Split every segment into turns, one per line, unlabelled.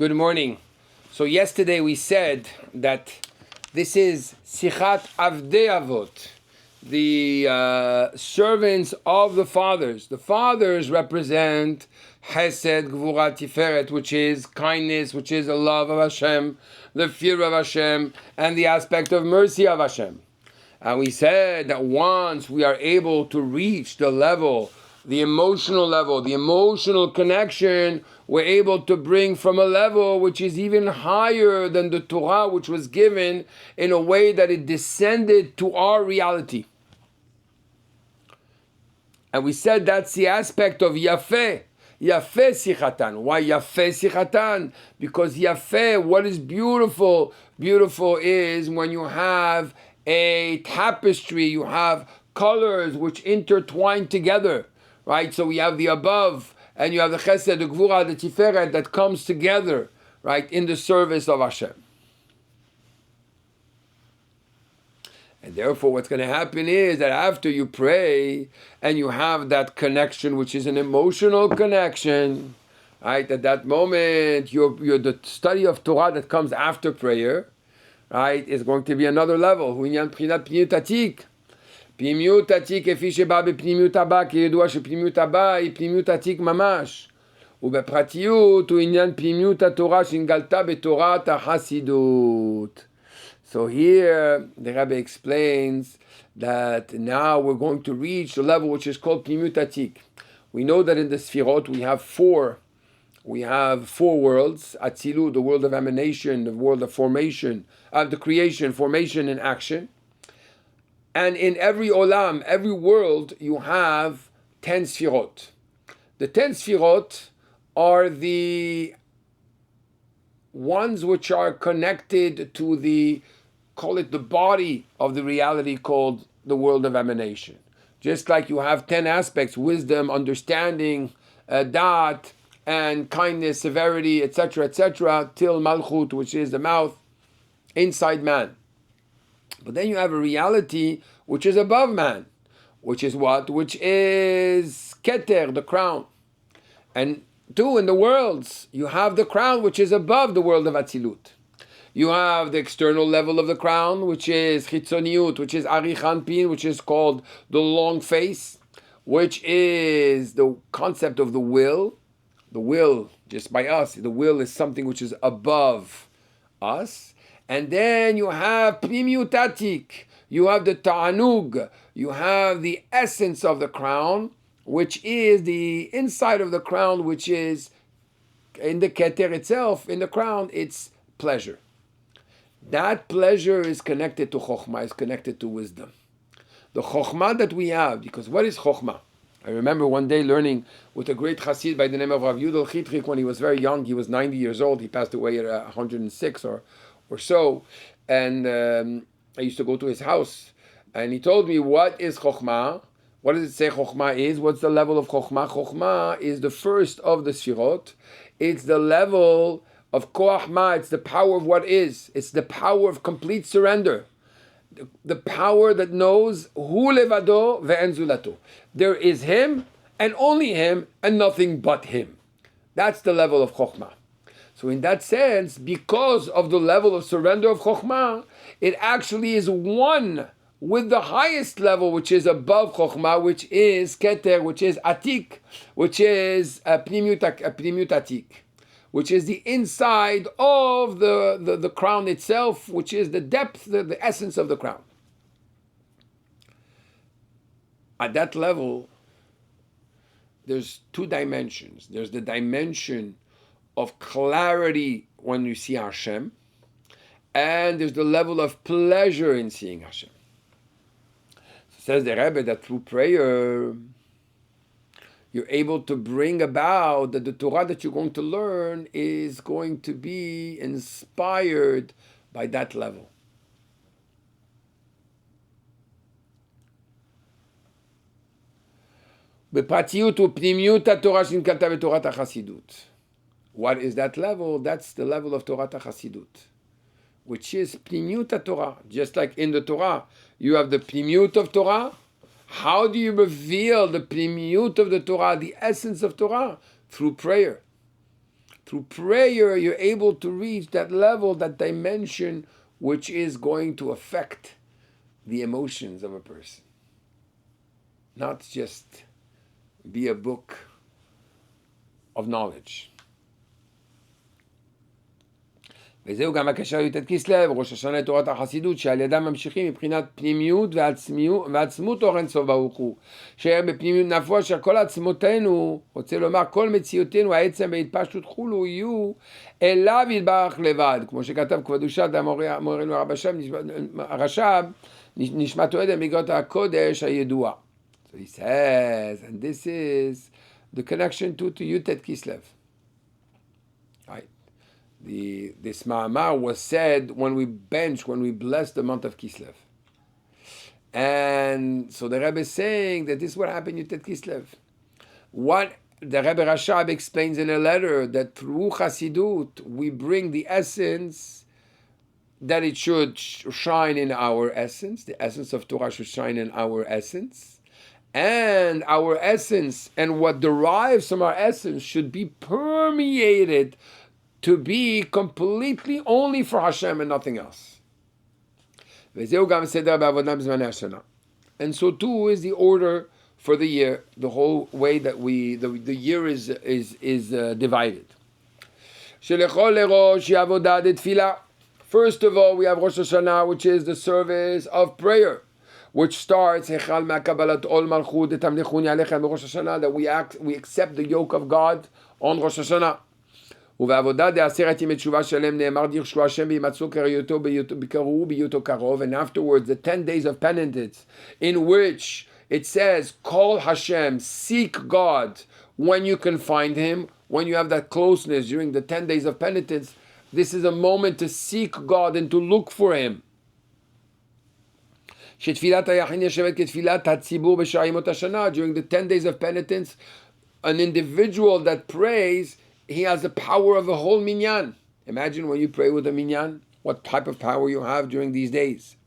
Good morning. So yesterday we said that this is Sichat Avdei Avot, the servants of the fathers. The fathers represent Chesed, Gvura, Tiferet, which is kindness, which is the love of Hashem, the fear of Hashem, and the aspect of mercy of Hashem. And we said that once we are able to reach the level, the emotional connection, we're able to bring from a level which is even higher than the Torah, which was given in a way that it descended to our reality. And we said that's the aspect of Yafeh. Yafeh Sichatan. Why Yafeh Sichatan? Because Yafeh, what is beautiful? Beautiful is when you have a tapestry, you have colors which intertwine together, right? So we have the above, and you have the Chesed, the Gvura, the Tiferet that comes together, right, in the service of Hashem. And therefore what's going to happen is that after you pray and you have that connection, which is an emotional connection, right, at that moment, you're the study of Torah that comes after prayer, right, is going to be another level. פנימיות עתיק כפי שבא בפנימיות הבא, כי ידוע שפנימיות הבא היא פנימיות עתיק ממש. ובפרטיות הוא עניין פנימיות התורה שנגלתה בתורת החסידות. So here the Rabbi explains that now we're going to reach the level which is called pnimiyut atik. We know that in the Sfirot we have four worlds: Atzilut, the world of emanation, the world of formation, the creation, formation, and action. And in every olam, every world, you have 10 Sfirot. The 10 Sfirot are the ones which are connected to the, call it the body of the reality called the world of emanation. Just like you have 10 aspects: wisdom, understanding, da'at, and kindness, severity, etc., till malchut, which is the mouth, inside man. But then you have a reality which is above man, which is what? Which is Keter, the crown. And two, in the worlds, you have the crown which is above the world of Atzilut. You have the external level of the crown, which is Chitzoniut, which is Arichanpin, which is called the long face, which is the concept of the will. The will, just by us, the will is something which is above us. And then you have Pnimiyut Atik, you have the Ta'anug, you have the essence of the crown, which is the inside of the crown, which is in the Keter itself, in the crown, it's pleasure. That pleasure is connected to Chokhmah, is connected to wisdom. The Chokhmah that we have, because what is Chokhmah? I remember one day learning with a great Chassid by the name of Rav Yudel Chitrik when he was very young. He was 90 years old. He passed away at 106 or so, and I used to go to his house, and he told me, what is Chokhmah? What does it say Chokhmah is? What's the level of Chokhmah? Chokhmah is the first of the Sfirot. It's the level of Koach Ma, it's the power of what is. It's the power of complete surrender. The power that knows Hu levado ve'en zulato. There is him, and only him, and nothing but him. That's the level of Chokhmah. So in that sense, because of the level of surrender of Chokhmah, it actually is one with the highest level, which is above Chokhmah, which is Keter, which is Atik, which is Pnimiyut Atik, which is the inside of the crown itself, which is the depth, the essence of the crown. At that level, there's two dimensions. There's the dimension of clarity when you see Hashem, and there's the level of pleasure in seeing Hashem. So says the Rebbe that through prayer, you're able to bring about that the Torah that you're going to learn is going to be inspired by that level. בפרטיות ופנימיות התורה שנקלטה בתורת החסידות. What is that level? That's the level of Torah Chasidut, which is Pnimiyut Torah. Just like in the Torah, you have the Pnimiyut of Torah. How do you reveal the Pnimiyut of the Torah, the essence of Torah? Through prayer. Through prayer, you're able to reach that level, that dimension, which is going to affect the emotions of a person. Not just be a book of knowledge. וזהו גם הקשר לי"ט כסלו, ראש השנה תורת החסידות, שעל ידם ממשיכים מבחינת פנימיות ועצמות אור אינסוף ברוך הוא, שאר בפנימיות נפשו אשר כל עצמותינו, רוצה לומר כל מציאותנו, העצם והתפשטות כולו יהיו אליו יתברך לבד, כמו שכתב כבודושת מורנו הרש"ב, נשמתו עדן מאגרות הקודש הידועה. So he says, and this is the connection to י"ט כסלו. Right? This Maamer was said when we blessed the month of Kislev. And so the Rebbe is saying that this is what happened in Yud Kislev. What the Rebbe Rashab explains in a letter, that through Chassidut, we bring the essence, that it should shine in our essence. The essence of Torah should shine in our essence. And our essence and what derives from our essence should be permeated to be completely only for Hashem and nothing else. And so too is the order for the year, the whole way that the year is divided. First of all, we have Rosh Hashanah, which is the service of prayer, which starts that we accept the yoke of God on Rosh Hashanah. ובעבודה דעשרת ימי תשובה שלם נאמר דרשו השם וימצאו קראתו בקראו בהיותו קרוב, and afterwards the 10 days of penitence in which it says call Hashem, seek God when you can find him, when you have that closeness during the 10 days of penitence. This is a moment to seek God and to look for him. שתפילת היחיד ישבת כתפילת הציבור בשעה ימות השנה. During the 10 days of penitence, an individual that prays, he has the power of a whole minyan. Imagine when you pray with a minyan, what type of power you have during these days.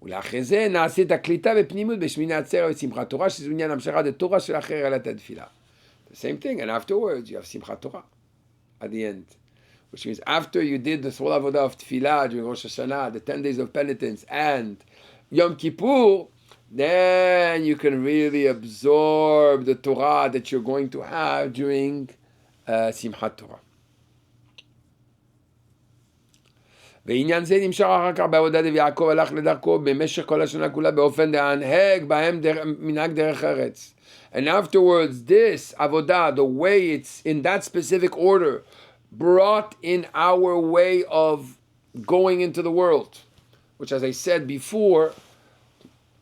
ולאחרי זה נעשית הקליטה בפנימות בשמיני עצרת ושמחת תורה, שזה עניין המשכה דתורה של אחר אלת התפילה. The same thing, and afterwards you have simchat Torah at the end. Which means after you did the whole avodah of tefillah during Rosh Hashanah, the 10 days of penitence, and Yom Kippur, then you can really absorb the Torah that you're going to have during Simchat Torah. ועניין זה נמשך אחר כך בעבודת ויעקב הלך לדרכו במשך כל השנה כולה באופן דהנהג בהם מנהג דרך ארץ. And afterwards this avodah, the way it's in that specific order, brought in our way of going into the world, which, as I said before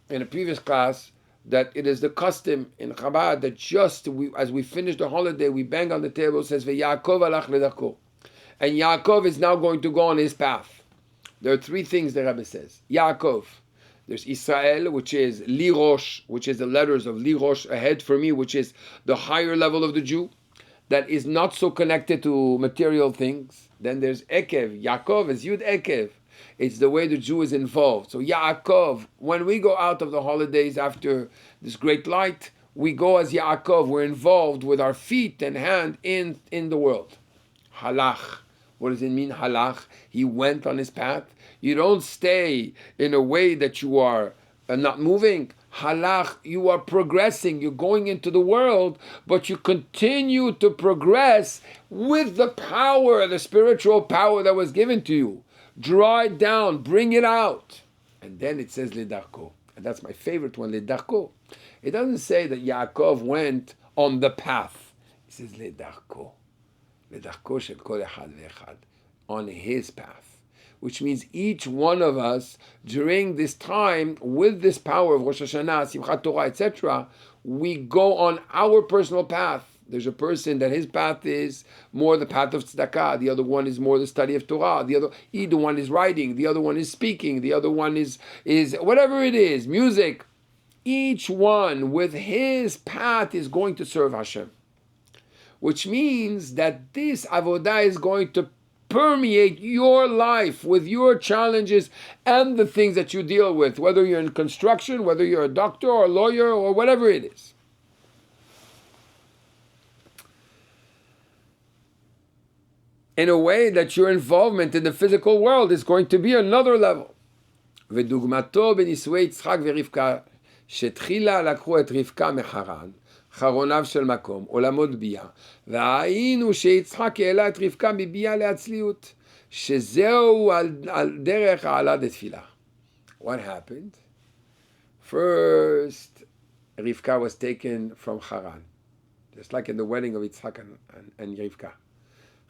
in a previous class, that it is the custom in Chabad that as we finish the holiday, we bang on the table, it says, V'Yaakov alach ledarko. And Yaakov is now going to go on his path. There are three things the Rebbe says. Yaakov. There's Israel, which is Li Rosh, which is the letters of Li Rosh, ahead for me, which is the higher level of the Jew, that is not so connected to material things. Then there's Ekev. Yaakov is Yud Ekev. It's the way the Jew is involved. So Yaakov, when we go out of the holidays after this great light, we go as Yaakov. We're involved with our feet and hand in the world. Halach. What does it mean, halach? He went on his path. You don't stay in a way that you are not moving. Halach, you are progressing. You're going into the world, but you continue to progress with the power, the spiritual power that was given to you. Draw it down, bring it out. And then it says ledarko. And that's my favorite one, ledarko. It doesn't say that Yaakov went on the path. It says ledarko. Ledarko shel kol echad ve'echad. On his path. Which means each one of us, during this time, with this power of Rosh Hashanah, Simchat Torah, etc., we go on our personal path. There's a person that his path is more the path of tzedakah. The other one is more the study of Torah. Either one is writing. The other one is speaking. The other one is whatever it is, music. Each one with his path is going to serve Hashem. Which means that this avodah is going to permeate your life with your challenges and the things that you deal with, whether you're in construction, whether you're a doctor or a lawyer or whatever it is. in a way that your involvement in the physical world is going to be another level. ודוגמתו בנישואי יצחק ורבקה, שתחילה לקחו את רבקה מחרן, חרוניו של מקום, עולמות בייה, והיינו שיצחק העלה את רבקה מבייה להצליות, שזהו על דרך העלה דתפילה. What happened? First, Rivka was taken from Haran, just like in the wedding of Yitzhak and Rivka.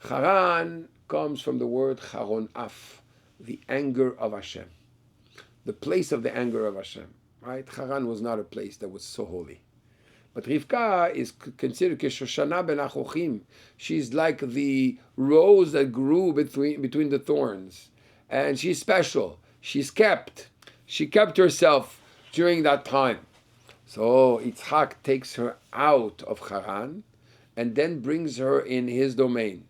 Haran comes from the word Charon Af, the anger of Hashem, the place of the anger of Hashem. Right? Haran was not a place that was so holy. But Rivka is considered Keshoshana ben Achochim. She's like the rose that grew between the thorns. And she's special. She's kept. She kept herself during that time. So Yitzhak takes her out of Haran and then brings her in his domain.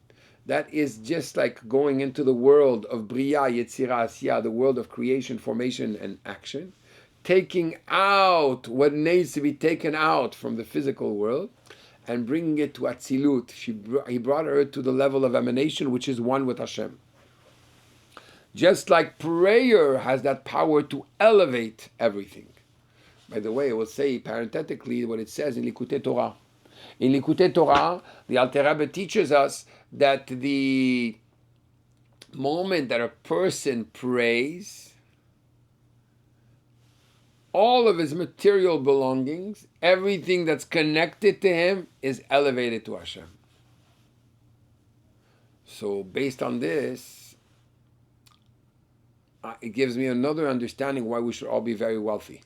That is just like going into the world of Bria, Yetzirah, Asiyah, the world of creation, formation, and action. Taking out what needs to be taken out from the physical world and bringing it to Atzilut. He brought her to the level of emanation, which is one with Hashem. Just like prayer has that power to elevate everything. By the way, I will say parenthetically what it says in Likutei Torah. In Likutei Torah, the Alter Rebbe teaches us that the moment that a person prays, all of his material belongings, everything that's connected to him, is elevated to Hashem. So based on this, it gives me another understanding why we should all be very wealthy.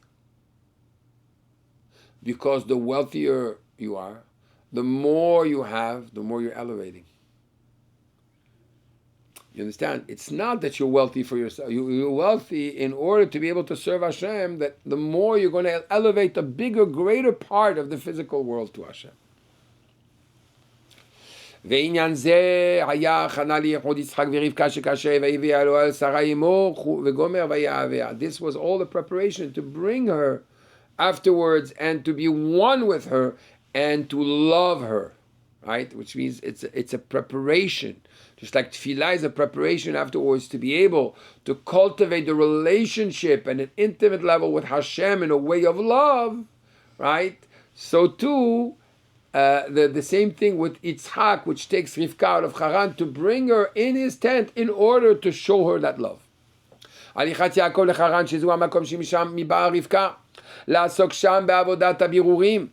Because the wealthier you are, the more you have, the more you're elevating. You understand? It's not that you're wealthy for yourself. You're wealthy in order to be able to serve Hashem, that the more you're going to elevate a bigger, greater part of the physical world to Hashem. ועניין זה היה הכנה לייחוד יצחק ורבקה שכאשר והביאה אלוהי אל שרה אמו וגומר ויאהביה. This was all the preparation to bring her afterwards and to be one with her and to love her, right? Which means it's a preparation. Just like tefillah is a preparation afterwards to be able to cultivate the relationship and an intimate level with Hashem in a way of love, right? So too, the same thing with Yitzhak, which takes Rivka out of Haran to bring her in his tent in order to show her that love. הליכת יעקב לחרן, שזהו המקום שמשם מבאה רבקה, לעסוק שם בעבודת הבירורים.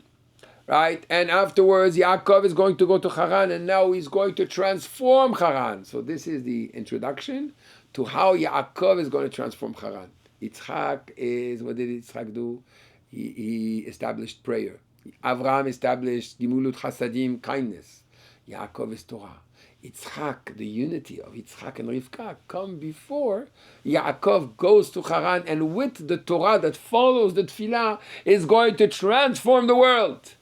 Right? And afterwards, Yaakov is going to go to Haran, and now he's going to transform Haran. So this is the introduction to how Yaakov is going to transform Haran. Yitzhak is, what did Yitzhak do? He established prayer. Avraham established Gimulut Chasadim, kindness. Yaakov is Torah. Yitzhak, the unity of Yitzhak and Rivka, come before Yaakov goes to Haran, and with the Torah that follows the Tefillah is going to transform the world.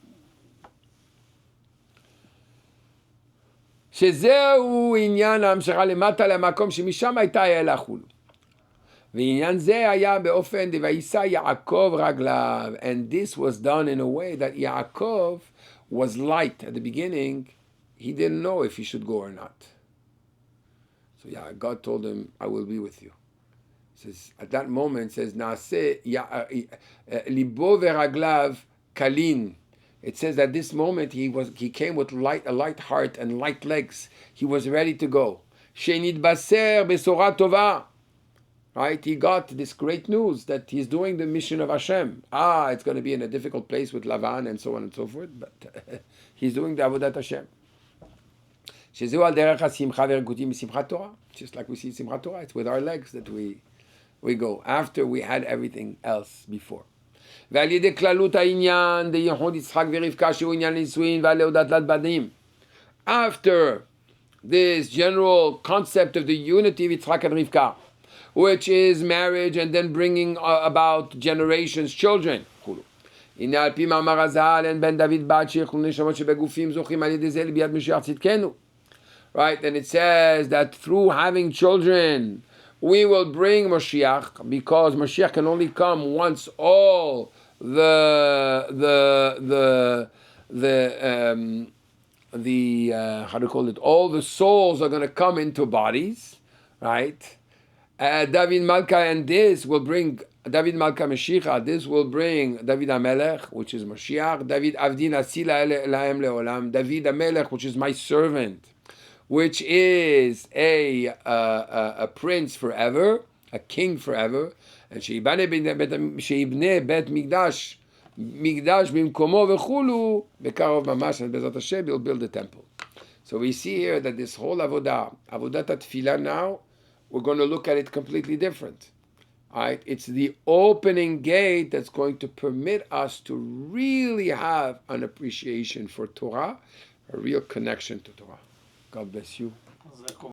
שזהו עניין ההמשכה למטה למקום שמשם הייתה אלה חולו. ועניין זה היה באופן דוישא יעקב רגליו. And this was done in a way that Yaakov was light. At the beginning, he didn't know if he should go or not. So yeah, God told him, I will be with you. He says, at that moment, it says, נעשה ליבו ורגליו קלין. It says that this moment he came with a light heart and light legs. He was ready to go. שנתבשר בשורה טובה. Right? He got this great news that he's doing the mission of Hashem. It's going to be in a difficult place with Lavan and so on and so forth, but he's doing the Avodat Hashem. שזהו על דרך השמחה והרגותים בשמחת תורה. Just like we see Simchat Torah, it's with our legs that we go, after we had everything else before. ועל ידי כללות העניין דייחוד יצחק ורבקה שהוא עניין נישואין ועל להודות לבנים. After this general concept of the unity of Yitzhak and Rivka, which is marriage and then bringing about generations, children. הנה על פי מאמר הז"ל אין בן דוד בת שיכלו נשמות שבגופים זוכים על ידי זה לביאת משיח צדקנו. Right, and it says that through having children, we will bring Mashiach, because Mashiach can only come once all the the how to call it? All the souls are going to come into bodies, right? David Malka and this will bring David Malka Mashiach. This will bring David Amelech, which is Mashiach. David Avdin Asila Lahem Leolam. David Amelech, which is my servant, which is a prince forever, a king forever. And Sheibne Bet Migdash. Migdash bimkomo v'chulu bekarov mamash, and Bezat Hashem will build the temple. So we see here that this whole avodat tefillah now, we're going to look at it completely different. All right? It's the opening gate that's going to permit us to really have an appreciation for Torah, a real connection to Torah. God bless you.